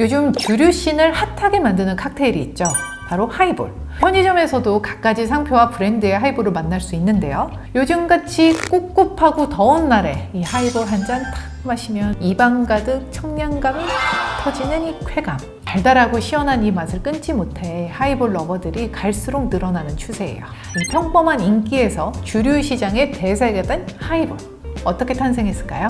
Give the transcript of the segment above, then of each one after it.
요즘 주류씬을 핫하게 만드는 칵테일이 있죠. 바로 하이볼. 편의점에서도 갖가지 상표와 브랜드의 하이볼을 만날 수 있는데요. 요즘같이 꿉꿉하고 더운 날에 이 하이볼 한 잔 탁 마시면 입안 가득 청량감이 터지는 이 쾌감. 달달하고 시원한 이 맛을 끊지 못해 하이볼 러버들이 갈수록 늘어나는 추세예요. 이 평범한 인기에서 주류 시장의 대세가 된 하이볼. 어떻게 탄생했을까요?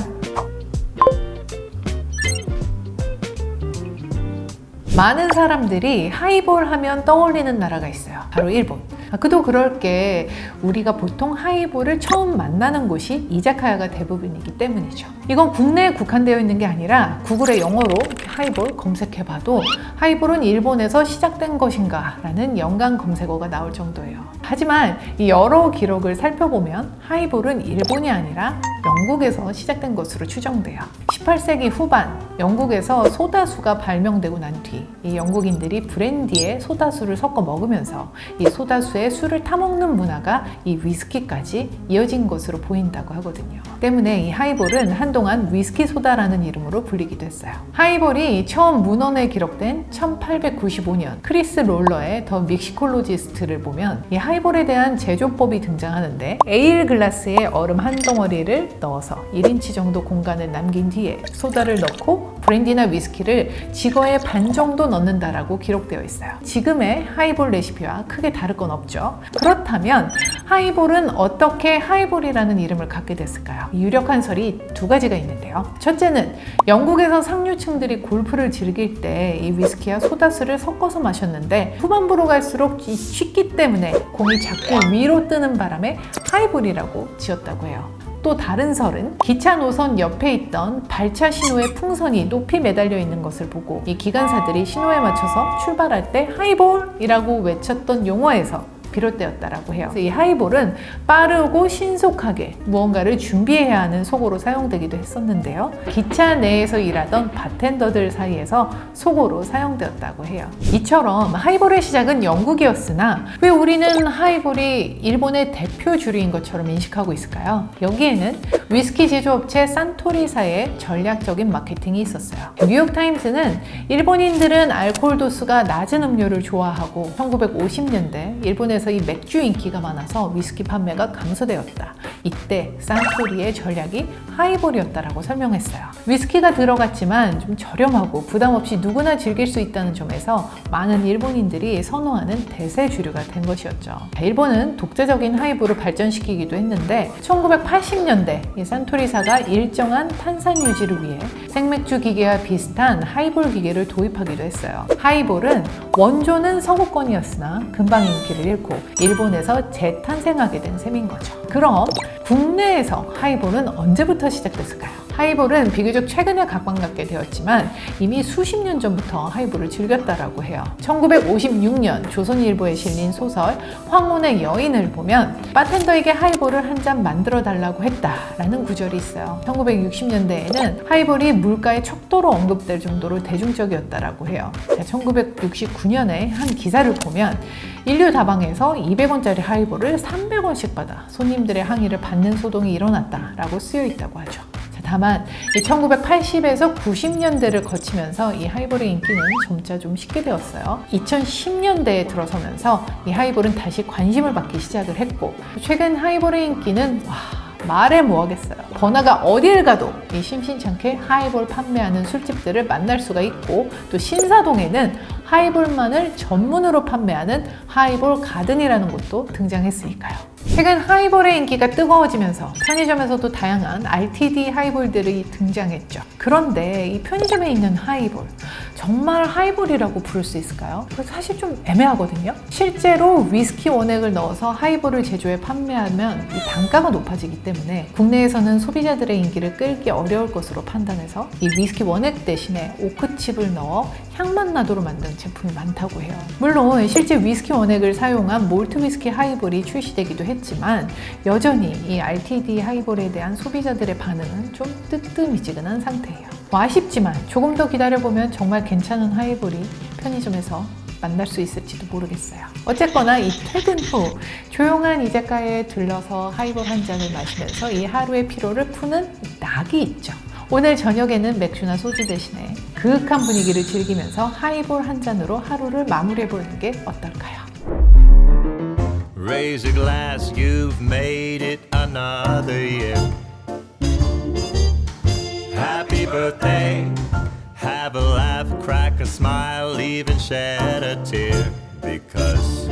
많은 사람들이 하이볼 하면 떠올리는 나라가 있어요. 바로 일본. 그도 그럴 게 우리가 보통 하이볼을 처음 만나는 곳이 이자카야가 대부분이기 때문이죠. 이건 국내에 국한되어 있는 게 아니라 구글에 영어로 하이볼 검색해봐도 하이볼은 일본에서 시작된 것인가 라는 연관 검색어가 나올 정도예요. 하지만 이 여러 기록을 살펴보면 하이볼은 일본이 아니라 영국에서 시작된 것으로 추정돼요. 18세기 후반 영국에서 소다수가 발명되고 난 뒤 이 영국인들이 브랜디에 소다수를 섞어 먹으면서 이 소다수에 술을 타먹는 문화가 이 위스키까지 이어진 것으로 보인다고 하거든요. 때문에 이 하이볼은 한동안 위스키 소다라는 이름으로 불리기도 했어요. 하이볼이 처음 문헌에 기록된 1895년 크리스 롤러의 더 믹시콜로지스트를 보면 이 하이볼에 대한 제조법이 등장하는데 에일 글라스에 얼음 한 덩어리를 넣어서 1인치 정도 공간을 남긴 뒤에 소다를 넣고 브랜디나 위스키를 지거의 반 정도 넣는다라고 기록되어 있어요. 지금의 하이볼 레시피와 크게 다를 건 없죠. 그렇다면 하이볼은 어떻게 하이볼이라는 이름을 갖게 됐을까요? 유력한 설이 두 가지가 있는데요. 첫째는 영국에서 상류층들이 골프를 즐길 때 이 위스키와 소다수를 섞어서 마셨는데 후반부로 갈수록 이 취기 때문에 공이 자꾸 위로 뜨는 바람에 하이볼이라고 지었다고 해요. 또 다른 설은 기차 노선 옆에 있던 발차 신호의 풍선이 높이 매달려 있는 것을 보고 이 기관사들이 신호에 맞춰서 출발할 때 하이볼이라고 외쳤던 용어에서 비롯되었다라고 해요. 이 하이볼은 빠르고 신속하게 무언가를 준비해야 하는 속어로 사용되기도 했었는데요. 기차 내에서 일하던 바텐더들 사이에서 속어로 사용되었다고 해요. 이처럼 하이볼의 시작은 영국이었으나 왜 우리는 하이볼이 일본의 대표 주류인 것처럼 인식하고 있을까요? 여기에는 위스키 제조업체 산토리사의 전략적인 마케팅이 있었어요. 뉴욕타임스는 일본인들은 알코올 도수가 낮은 음료를 좋아하고 1950년대 일본에서 이 맥주 인기가 많아서 위스키 판매가 감소되었다. 이때 산토리의 전략이 하이볼이었다라고 설명했어요. 위스키가 들어갔지만 좀 저렴하고 부담 없이 누구나 즐길 수 있다는 점에서 많은 일본인들이 선호하는 대세 주류가 된 것이었죠. 일본은 독자적인 하이볼을 발전시키기도 했는데 1980년대 이 산토리사가 일정한 탄산 유지를 위해 생맥주 기계와 비슷한 하이볼 기계를 도입하기도 했어요. 하이볼은 원조는 서구권이었으나 금방 인기를 잃고 일본에서 재탄생하게 된 셈인 거죠. 그럼 국내에서 하이볼은 언제부터 시작됐을까요? 하이볼은 비교적 최근에 각광받게 되었지만 이미 수십 년 전부터 하이볼을 즐겼다라고 해요. 1956년 조선일보에 실린 소설 황혼의 여인을 보면 바텐더에게 하이볼을 한 잔 만들어 달라고 했다라는 구절이 있어요. 1960년대에는 하이볼이 물가에 척도로 언급될 정도로 대중적이었다라고 해요. 1969년에 한 기사를 보면 인류 다방에서 200원짜리 하이볼을 300원씩 받아 손님들의 항의를 받는 소동이 일어났다라고 쓰여 있다고 하죠. 다만 1980에서 90년대를 거치면서 이 하이볼의 인기는 점차 좀 식게 되었어요. 2010년대에 들어서면서 이 하이볼은 다시 관심을 받기 시작을 했고 최근 하이볼의 인기는 말해 뭐하겠어요. 번화가 어딜 가도 이 심심찮게 하이볼 판매하는 술집들을 만날 수가 있고 또 신사동에는 하이볼만을 전문으로 판매하는 하이볼 가든이라는 곳도 등장했으니까요. 최근 하이볼의 인기가 뜨거워지면서 편의점에서도 다양한 RTD 하이볼들이 등장했죠. 그런데 이 편의점에 있는 하이볼, 정말 하이볼이라고 부를 수 있을까요? 사실 좀 애매하거든요. 실제로 위스키 원액을 넣어서 하이볼을 제조해 판매하면 이 단가가 높아지기 때문에 국내에서는 소비자들의 인기를 끌기 어려울 것으로 판단해서 이 위스키 원액 대신에 오크칩을 넣어 향만 나도록 만든 제품이 많다고 해요. 물론 실제 위스키 원액을 사용한 몰트 위스키 하이볼이 출시되기도 했지만 여전히 이 RTD 하이볼에 대한 소비자들의 반응은 좀 뜨뜻미지근한 상태예요. 아쉽지만 조금 더 기다려보면 정말 괜찮은 하이볼이 편의점에서 만날 수 있을지도 모르겠어요. 어쨌거나 이 퇴근 후 조용한 이자카야에 들러서 하이볼 한 잔을 마시면서 이 하루의 피로를 푸는 낙이 있죠. 오늘 저녁에는 맥주나 소주 대신에 그윽한 분위기를 즐기면서 하이볼 한 잔으로 하루를 마무리해보는 게 어떨까요? Raise a glass, you've made it another year. Happy birthday, have a laugh, crack a smile, even shed a tear. Because